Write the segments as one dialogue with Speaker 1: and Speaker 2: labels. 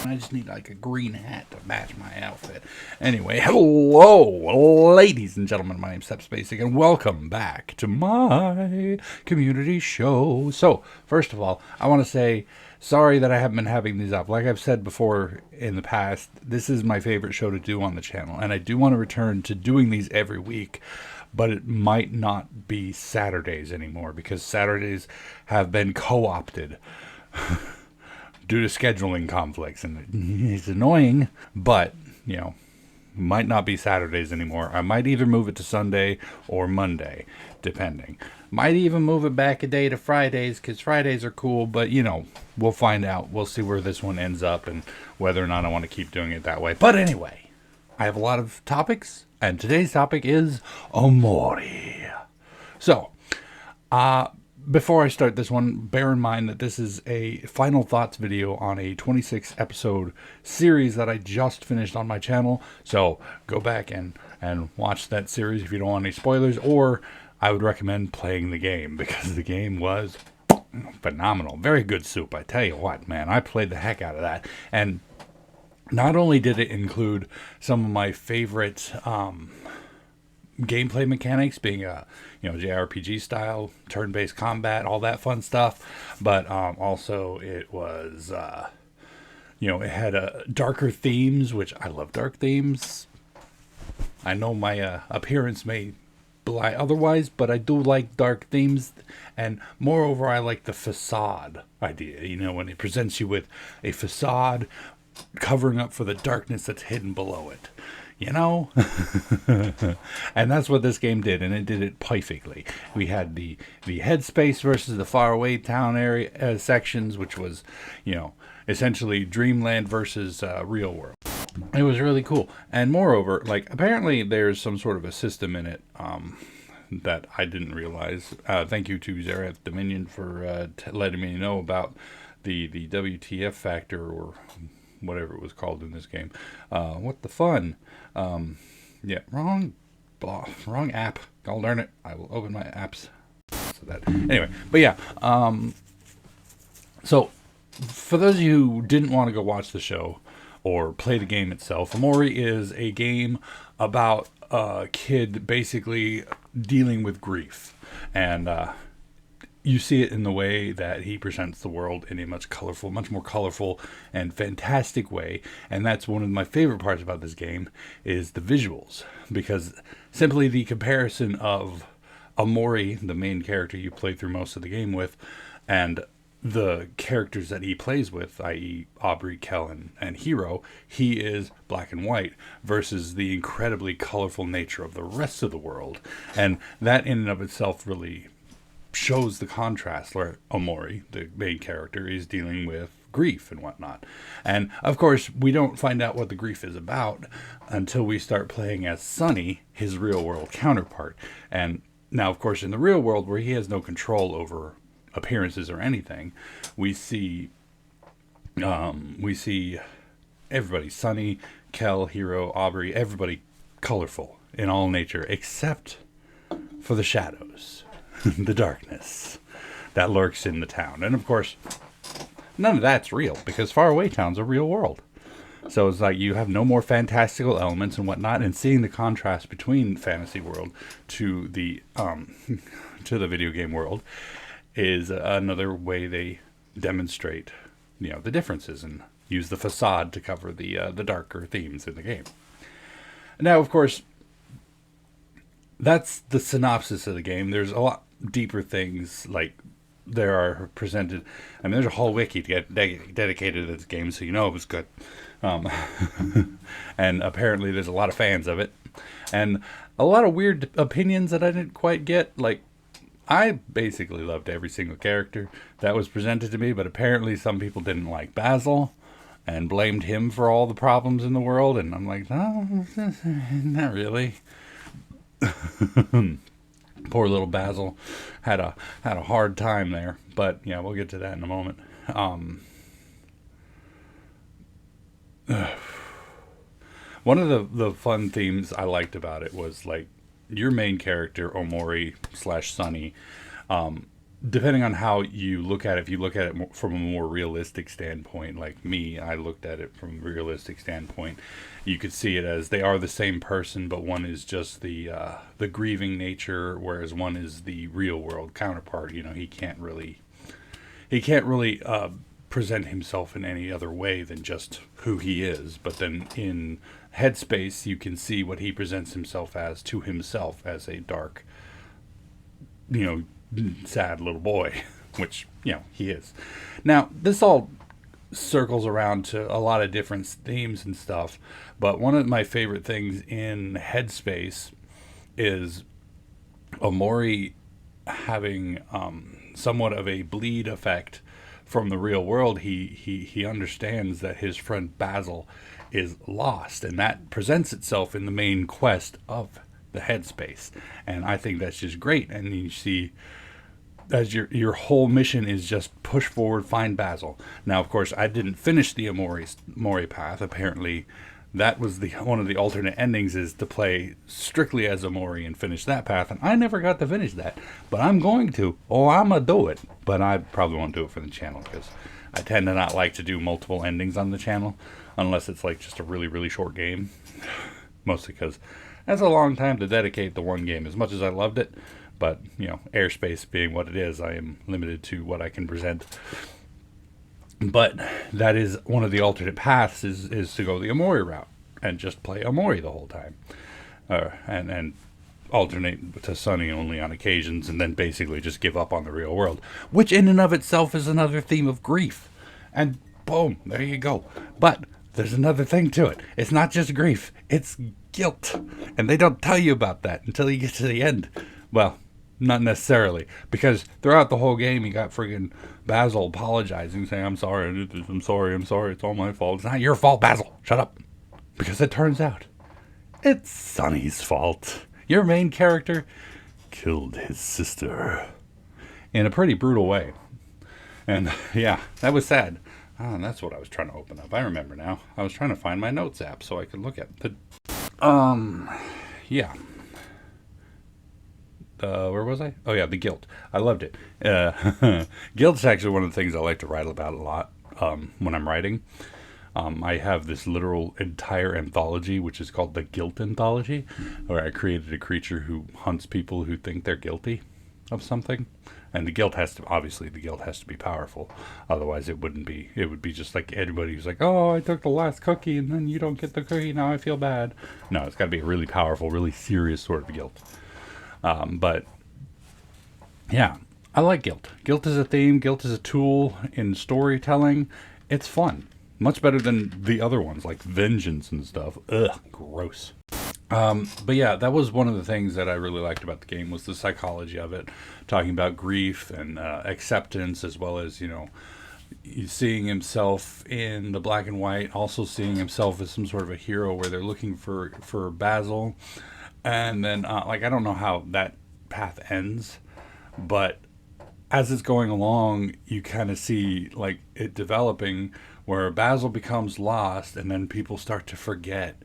Speaker 1: I just need like a green hat to match my outfit. Anyway, hello, ladies and gentlemen. My name's StepsBasic, and welcome back to my community show. So, first of all, I want to say sorry that I haven't been having these up. Like I've said before in the past, this is my favorite show to do on the channel, and I do want to return to doing these every week. But it might not be Saturdays anymore because Saturdays have been co-opted due to scheduling conflicts, and it's annoying, but might not be Saturdays anymore. I might either move it to Sunday or Monday, depending. Might even move it back a day to Fridays because Fridays are cool, but we'll find out. We'll see where this one ends up and whether or not I want to keep doing it that way. But anyway, I have a lot of topics, and today's topic is Omori. So, before I start this one, bear in mind that this is a final thoughts video on a 26 episode series that I just finished on my channel. So go back and watch that series if you don't want any spoilers, or I would recommend playing the game because the game was phenomenal. Very good soup, I tell you what, man. I played the heck out of that. And not only did it include some of my favorite gameplay mechanics, being a JRPG style, turn-based combat, all that fun stuff, but also it was it had darker themes, which I love dark themes. I know my appearance may belie otherwise, but I do like dark themes, and moreover I like the facade idea, when it presents you with a facade covering up for the darkness that's hidden below it. And that's what this game did, and it did it perfectly. We had the headspace versus the faraway town area sections, which was, essentially Dreamland versus real world. It was really cool, and moreover, apparently there's some sort of a system in it that I didn't realize. Thank you to Zerath Dominion for letting me know about the WTF factor, or whatever it was called in this game. What the fun? Wrong app. God darn it. I will open my apps. So that anyway, but yeah. So for those of you who didn't want to go watch the show or play the game itself, Omori is a game about a kid basically dealing with grief, and you see it in the way that he presents the world in a much more colorful and fantastic way. And that's one of my favorite parts about this game is the visuals, because simply the comparison of Omori, the main character you play through most of the game with, and the characters that he plays with, i.e. Aubrey, Kel, and Hiro, he is black and white versus the incredibly colorful nature of the rest of the world. And that in and of itself really shows the contrast where Omori, the main character, is dealing with grief and whatnot. And of course, we don't find out what the grief is about until we start playing as Sunny, his real world counterpart. And now, of course, in the real world, where he has no control over appearances or anything, we see everybody, Sunny, Kel, Hiro, Aubrey, everybody colorful in all nature, except for the shadows. The darkness that lurks in the town. And of course, none of that's real, because faraway town's a real world. So it's like you have no more fantastical elements and whatnot, and seeing the contrast between fantasy world to the video game world is another way they demonstrate the differences and use the facade to cover the darker themes in the game. Now, of course, that's the synopsis of the game. There's a lot deeper things there are presented. I mean, there's a whole wiki to get dedicated to this game, so it was good. And apparently there's a lot of fans of it, and a lot of weird opinions that I didn't quite get. I basically loved every single character that was presented to me, but apparently some people didn't like Basil and blamed him for all the problems in the world, and I'm like, no, not really. Poor little Basil had a hard time there, but yeah, we'll get to that in a moment. One of the fun themes I liked about it was your main character Omori / Sunny depending on how you look at it, if you look at it from a more realistic standpoint, like me, I looked at it from a realistic standpoint. You could see it as they are the same person, but one is just the grieving nature, whereas one is the real world counterpart. You know, he can't really present himself in any other way than just who he is. But then in Headspace, you can see what he presents himself as to himself as a dark, you know, sad little boy, which, you know, he is. Now, this all circles around to a lot of different themes and stuff, but one of my favorite things in Headspace is Omori having somewhat of a bleed effect from the real world. He understands that his friend Basil is lost, and that presents itself in the main quest of the Headspace. And I think that's just great. And you see, as your whole mission is just push forward, find Basil. Now, of course, I didn't finish the Mori path. Apparently, that was the one of the alternate endings, is to play strictly as Omori and finish that path. And I never got to finish that, but I'm going to. Oh, I'm gonna do it, but I probably won't do it for the channel because I tend to not like to do multiple endings on the channel unless it's like just a really, really short game. Mostly because that's a long time to dedicate to one game. As much as I loved it, but, you know, airspace being what it is, I am limited to what I can present. But that is one of the alternate paths, is to go the Omori route and just play Omori the whole time. And alternate to Sunny only on occasions, and then basically just give up on the real world. Which in and of itself is another theme of grief. And boom, there you go. But there's another thing to it. It's not just grief, it's guilt. And they don't tell you about that until you get to the end. Well, not necessarily, because throughout the whole game you got friggin' Basil apologizing, saying, I'm sorry, it's all my fault. It's not your fault, Basil. Shut up. Because it turns out it's Sunny's fault. Your main character killed his sister in a pretty brutal way. And yeah, that was sad. Oh, and that's what I was trying to open up. I remember now. I was trying to find my notes app so I could look at the yeah. Where was I? Oh yeah, the guilt. I loved it. Guilt's actually one of the things I like to write about a lot when I'm writing. I have this literal entire anthology, which is called the Guilt Anthology, where I created a creature who hunts people who think they're guilty of something. And the guilt has to be powerful. Otherwise it would be just like everybody who's like, oh, I took the last cookie and then you don't get the cookie, now I feel bad. No, it's got to be a really powerful, really serious sort of guilt. But yeah, I like guilt. Guilt is a theme. Guilt is a tool in storytelling. It's fun. Much better than the other ones like vengeance and stuff. Ugh, gross. But yeah, that was one of the things that I really liked about the game, was the psychology of it, talking about grief and acceptance, as well as, you know, seeing himself in the black and white, also seeing himself as some sort of a hero where they're looking for Basil. And then, like, I don't know how that path ends, but as it's going along, you kind of see, like, it developing where Basil becomes lost, and then people start to forget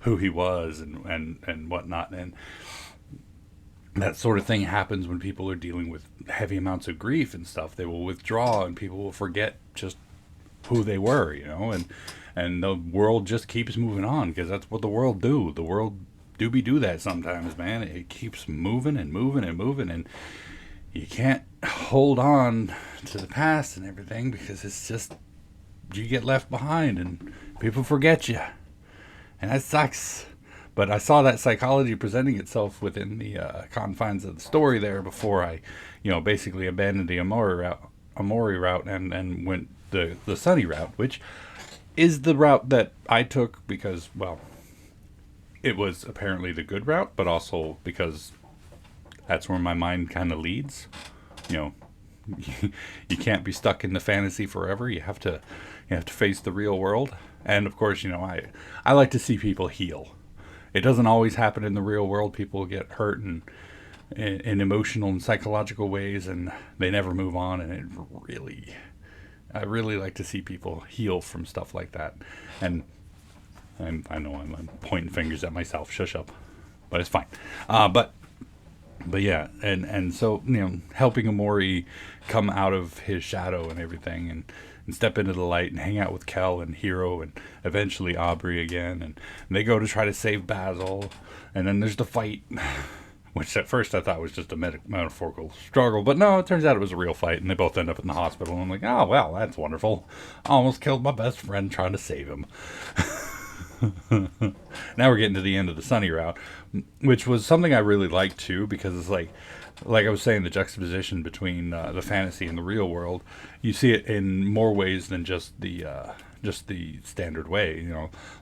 Speaker 1: who he was and whatnot. And that sort of thing happens when people are dealing with heavy amounts of grief and stuff. They will withdraw, and people will forget just who they were, you know, and the world just keeps moving on, because that's what the world do. The world do that sometimes, man. It keeps moving and moving and moving, and you can't hold on to the past and everything, because it's just, you get left behind and people forget you, and that sucks. But I saw that psychology presenting itself within the confines of the story there before I, you know, basically abandoned the Omori route and went the Sunny route, which is the route that I took because, well, it was apparently the good route, but also because that's where my mind kind of leads. You know, you can't be stuck in the fantasy forever. You have to face the real world. And of course, you know, I like to see people heal. It doesn't always happen in the real world. People get hurt in emotional and psychological ways, and they never move on. And I really like to see people heal from stuff like that. And I know I'm pointing fingers at myself. Shush up. But it's fine. But But yeah, and so helping Omori come out of his shadow and everything, and step into the light and hang out with Kel and Hiro and eventually Aubrey again, and they go to try to save Basil, and then there's the fight, which at first I thought was just a metaphorical struggle, but no, it turns out it was a real fight, and they both end up in the hospital. And I'm like, oh well, that's wonderful. I almost killed my best friend trying to save him. Now we're getting to the end of the Sunny route, which was something I really liked too, because it's like I was saying, the juxtaposition between the fantasy and the real world. You see it in more ways than just the standard way.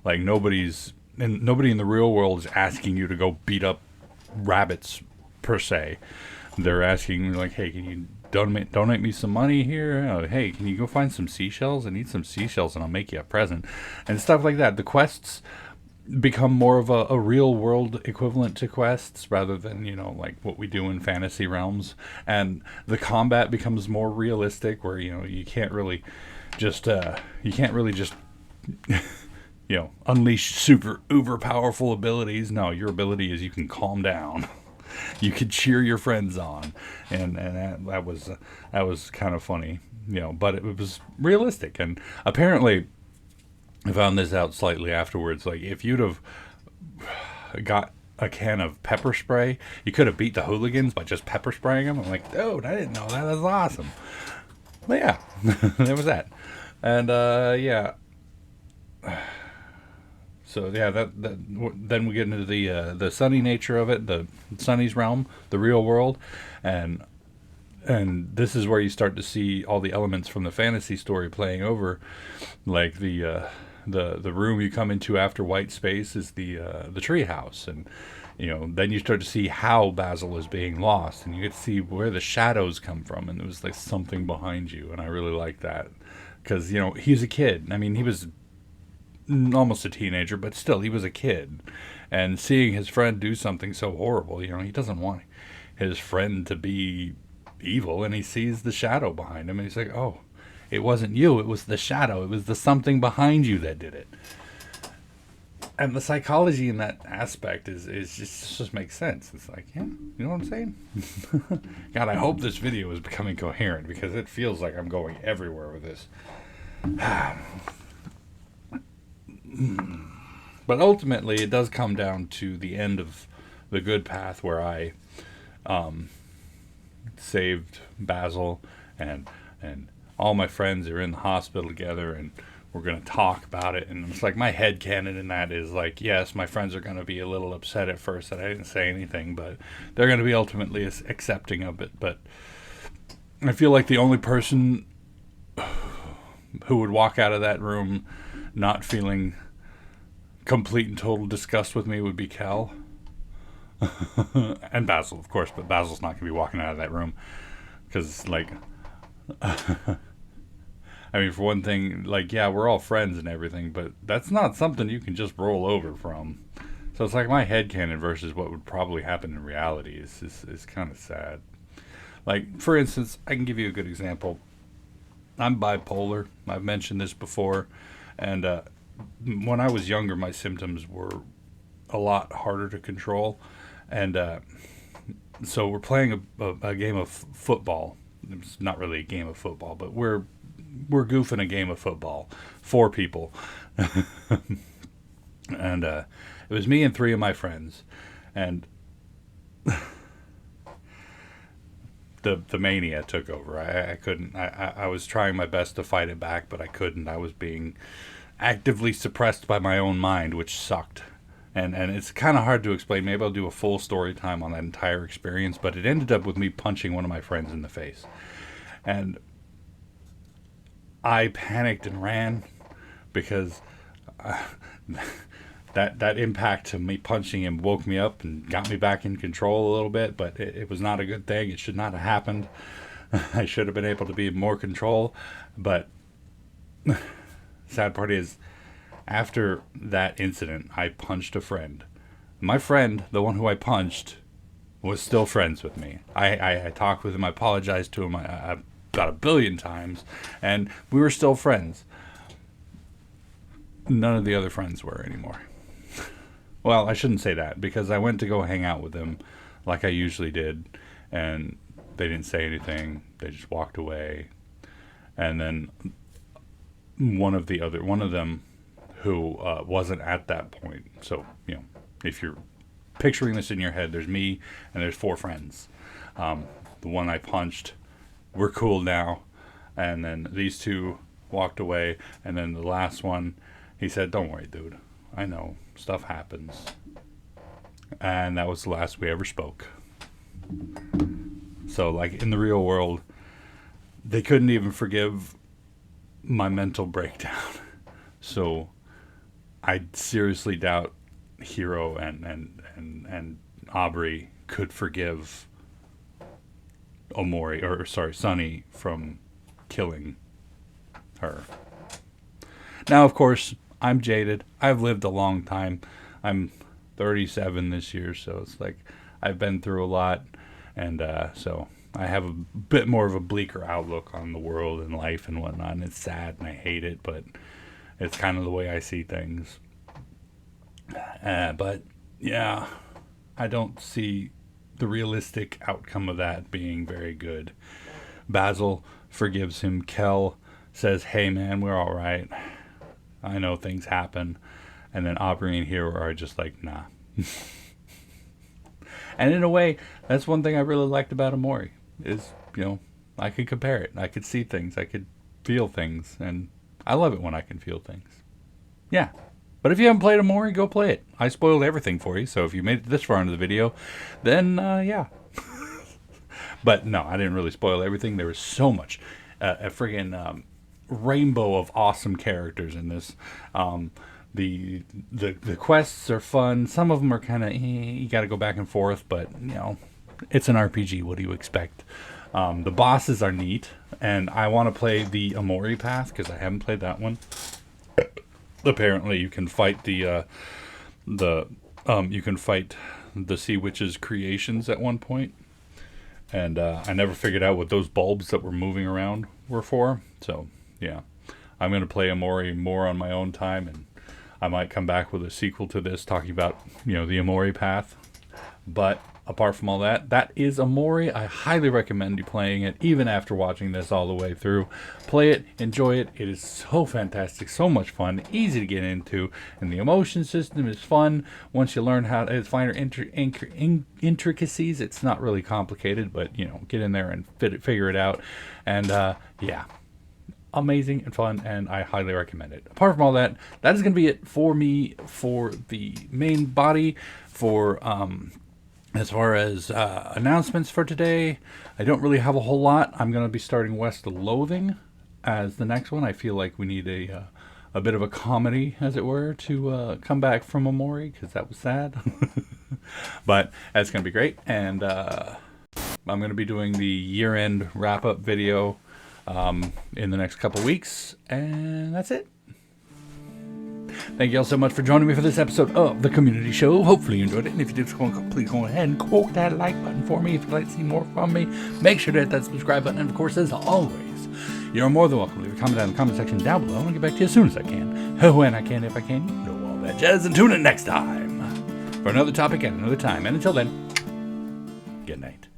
Speaker 1: Like nobody in the real world is asking you to go beat up rabbits per se. They're asking like, hey, can you donate me some money here? Hey, can you go find some seashells? I need some seashells and I'll make you a present, and stuff like that. The quests become more of a real world equivalent to quests rather than like what we do in fantasy realms, and the combat becomes more realistic, where you can't really just unleash super uber powerful abilities. No, your ability is you can calm down. You could cheer your friends on, and that was kind of funny, but it was realistic. And apparently, I found this out slightly afterwards. Like, if you'd have got a can of pepper spray, you could have beat the hooligans by just pepper spraying them. I'm like, dude, I didn't know that. That's awesome. But yeah, there was that, and yeah. So yeah, then we get into the sunny nature of it, the Sunny's realm, the real world, and this is where you start to see all the elements from the fantasy story playing over, like the room you come into after White Space is the tree house, and then you start to see how Basil is being lost, and you get to see where the shadows come from, and there was like something behind you, and I really like that, because he's a kid. I mean, he was almost a teenager, but still, he was a kid, and seeing his friend do something so horrible, he doesn't want his friend to be evil, and he sees the shadow behind him, and he's like, oh, it wasn't you, it was the shadow, it was the something behind you that did it. And the psychology in that aspect is just makes sense. It's like, yeah, you know what I'm saying? God, I hope this video is becoming coherent, because it feels like I'm going everywhere with this. But ultimately, it does come down to the end of the good path, where I saved Basil, and all my friends are in the hospital together, and we're going to talk about it. And it's like, my headcanon in that is like, yes, my friends are going to be a little upset at first that I didn't say anything, but they're going to be ultimately accepting of it. But I feel like the only person who would walk out of that room not feeling complete and total disgust with me would be Cal. And Basil, of course, but Basil's not going to be walking out of that room, because, like, I mean, for one thing, like, yeah, we're all friends and everything, but that's not something you can just roll over from. So it's like my headcanon versus what would probably happen in reality is kind of sad. Like, for instance, I can give you a good example. I'm bipolar. I've mentioned this before, and when I was younger, my symptoms were a lot harder to control, and so we're playing a game of football. It's not really a game of football, but we're goofing a game of football, 4 people, and it was me and 3 of my friends, and the mania took over. I couldn't. I was trying my best to fight it back, but I couldn't. I was being actively suppressed by my own mind, which sucked. And it's kind of hard to explain. Maybe I'll do a full story time on that entire experience, but it ended up with me punching one of my friends in the face. And I panicked and ran, because that impact to me punching him woke me up and got me back in control a little bit, but it was not a good thing. It should not have happened. I should have been able to be in more control, but sad part is, after that incident, I punched a friend. My friend, the one who I punched, was still friends with me. I talked with him, I apologized to him about 1 billion times, and we were still friends. None of the other friends were anymore. Well, I shouldn't say that, because I went to go hang out with him like I usually did, and they didn't say anything. They just walked away. And then one of them who wasn't at that point. So, if you're picturing this in your head, there's me and there's 4 friends. The one I punched, we're cool now. And then these 2 walked away. And then the last one, he said, "Don't worry, dude. I know. Stuff happens." And that was the last we ever spoke. So, like, in the real world, they couldn't even forgive my mental breakdown. So, I seriously doubt Hiro and Aubrey could forgive Sunny from killing her. Now, of course, I'm jaded. I've lived a long time. I'm 37 this year, so it's like I've been through a lot, and so I have a bit more of a bleaker outlook on the world and life and whatnot, and it's sad and I hate it, but it's kind of the way I see things. But yeah, I don't see the realistic outcome of that being very good. Basil forgives him. Kel says, "Hey man, we're all right. I know things happen." And then Aubrey and Hiro are just like, nah. And in a way, that's one thing I really liked about Omori is, I could compare it. I could see things. I could feel things. And I love it when I can feel things. Yeah. But if you haven't played Omori, go play it. I spoiled everything for you. So if you made it this far into the video, then yeah. But no, I didn't really spoil everything. There was so much. A friggin' rainbow of awesome characters in this. The quests are fun. Some of them are kind of you got to go back and forth, but it's an RPG. What do you expect? The bosses are neat, and I want to play the Omori path because I haven't played that one. Apparently, you can fight the Sea Witch's creations at one point, and I never figured out what those bulbs that were moving around were for. So yeah, I'm gonna play Omori more on my own time, and I might come back with a sequel to this talking about, the Omori path. But apart from all that, that is Omori. I highly recommend you playing it, even after watching this all the way through. Play it, enjoy it. It is so fantastic, so much fun, easy to get into, and the emotion system is fun. Once you learn how to find intricacies, it's not really complicated, but, get in there and figure it out. And, yeah. Amazing and fun, and I highly recommend it. Apart from all that, that is going to be it for me for the main body. For as far as announcements for today, I don't really have a whole lot. I'm going to be starting West of Loathing as the next one. I feel like we need a bit of a comedy, as it were, to come back from Omori, because that was sad. But that's going to be great, and I'm going to be doing the year-end wrap-up video in the next couple weeks, and that's it. Thank you all so much for joining me for this episode of The Community Show. Hopefully you enjoyed it, and if you did, please go ahead and click that like button for me. If you'd like to see more from me, make sure to hit that subscribe button, and of course, as always, you're more than welcome to leave a comment down in the comment section down below, and I'll get back to you as soon as I can. When I can, if I can, all that jazz, and tune in next time for another topic at another time, and until then, good night.